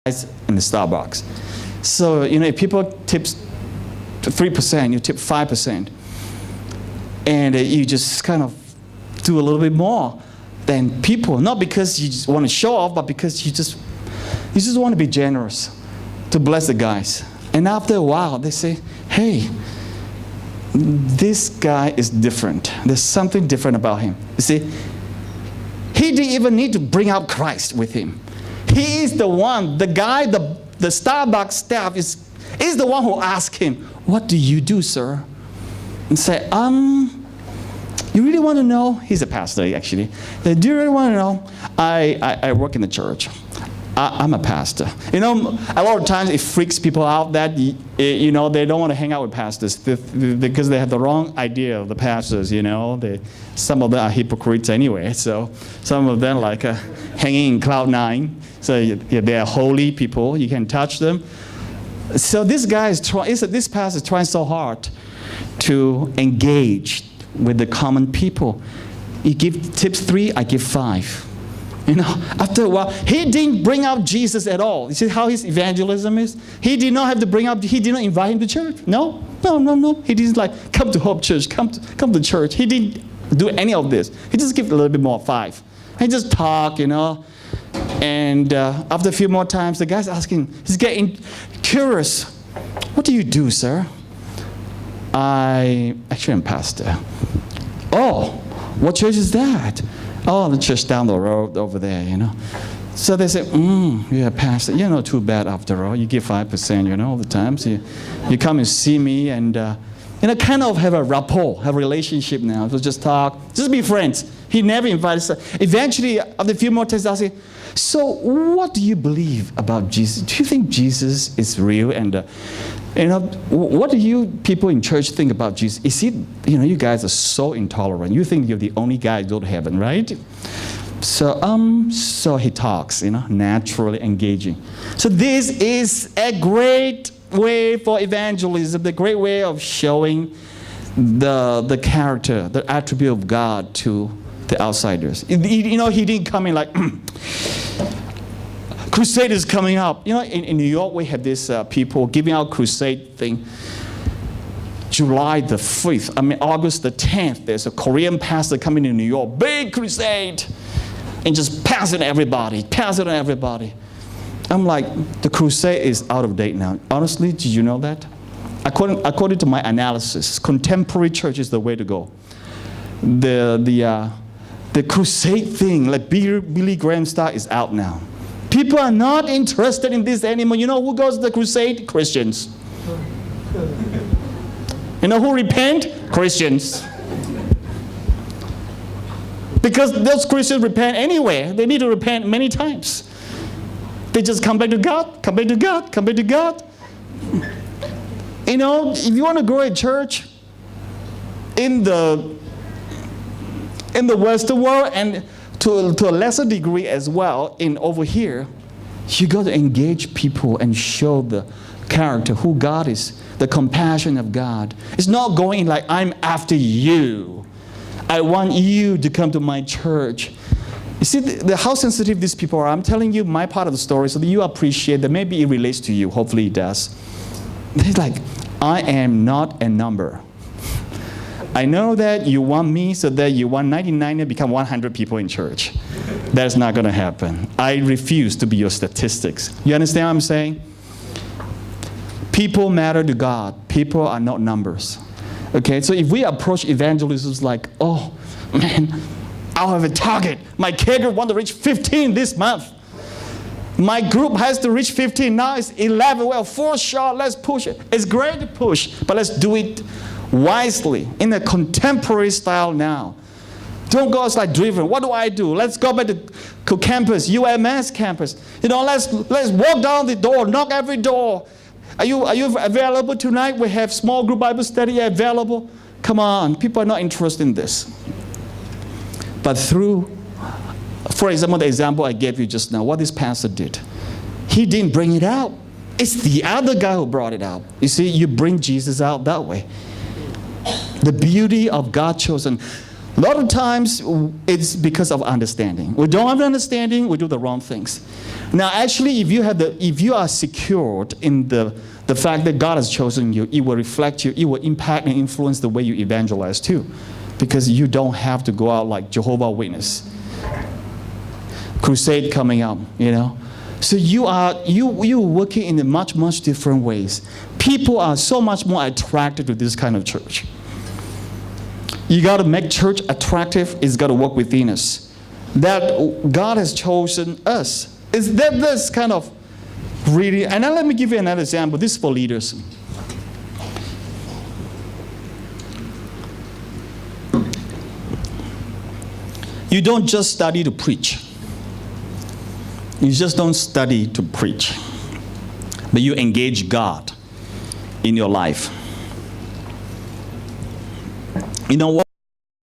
in the Starbucks. So, if people tip 3%, you tip 5%. And you just kind of do a little bit more than people. Not because you just want to show off, but because you just want to be generous to bless the guys. And after a while, they say, hey, this guy is different. There's something different about him. You see, he didn't even need to bring out Christ with him. He is the one, the guy, the Starbucks staff is the one who asked him, what do you do, sir? And say, you really want to know? He's a pastor, actually. Do you really want to know? I work in the church. I'm a pastor. A lot of times it freaks people out that, they don't want to hang out with pastors because they have the wrong idea of the pastors, Some of them are hypocrites anyway. So some of them like hanging in cloud nine. So they are holy people. You can touch them. So this guy this pastor is trying so hard to engage with the common people. You give tips 3, I give 5. After a while, he didn't bring up Jesus at all. You see how his evangelism is? He did not have to he did not invite him to church. No. He didn't come to Hope Church, come to church. He didn't do any of this. He just gave a little bit more, 5. He just talk, And after a few more times, the guy's asking, he's getting curious. What do you do, sir? I'm a pastor. Oh, what church is that? Oh, the church down the road over there, So they say, you're a pastor. You're not too bad after all. You give 5%, all the times. You come and see me and, kind of have a rapport, have a relationship now. So just talk, just be friends. He never invited us. Eventually, after a few more times, I'll say, so what do you believe about Jesus? Do you think Jesus is real? And, what do you people in church think about Jesus? Is he, you guys are so intolerant. You think you're the only guy to go to heaven, right? So he talks, naturally engaging. So this is a great way for evangelism, the great way of showing the character, the attribute of God to the outsiders. He didn't come in like, crusade is coming up. In New York, we have this people giving out crusade thing. July the 5th, August the 10th, there's a Korean pastor coming to New York, big crusade, and just pass it on everybody. I'm like, the crusade is out of date now. Honestly, did you know that? According to my analysis, contemporary church is the way to go. The crusade thing, like Billy Graham style, is out now. People are not interested in this anymore. Who goes to the crusade? Christians. Who repent? Christians. Because those Christians repent anyway. They need to repent many times. They just come back to God, come back to God, come back to God. If you want to grow a church in the Western world and to a lesser degree as well over here, you got to engage people and show the character, who God is, the compassion of God. It's not going like, I'm after you. I want you to come to my church. You see how sensitive these people are. I'm telling you my part of the story so that you appreciate that maybe it relates to you. Hopefully it does. They're like, I am not a number. I know that you want me so that you want 99 to become 100 people in church. That's not going to happen. I refuse to be your statistics. You understand what I'm saying? People matter to God. People are not numbers. Okay, so if we approach evangelism like, oh, man, I'll have a target. My care group want to reach 15 this month. My group has to reach 15. Now it's 11. Well, 4 short. Let's push it. It's great to push, but let's do it wisely in a contemporary style now. Don't go as like driven. What do I do? Let's go back to campus, UMS campus. Let's walk down the door, knock every door. Are you available tonight? We have small group Bible study available. Come on, people are not interested in this. But for example, the example I gave you just now, what this pastor did, he didn't bring it out. It's the other guy who brought it out. You see, you bring Jesus out that way. The beauty of God chosen A lot of times, it's because of understanding. We don't have understanding, we do the wrong things. Now, actually, if you are secured in the fact that God has chosen you, it will reflect you, it will impact and influence the way you evangelize too. Because you don't have to go out like Jehovah's Witness. Crusade coming up, you know. So you're working in a much different ways. People are so much more attracted to this kind of church. You got to make church attractive. It's got to work within us. That God has chosen us. Is that this kind of really? And now let me give you another example. This is for leaders. You don't just study to preach. You just don't study to preach. But you engage God in your life. You know what?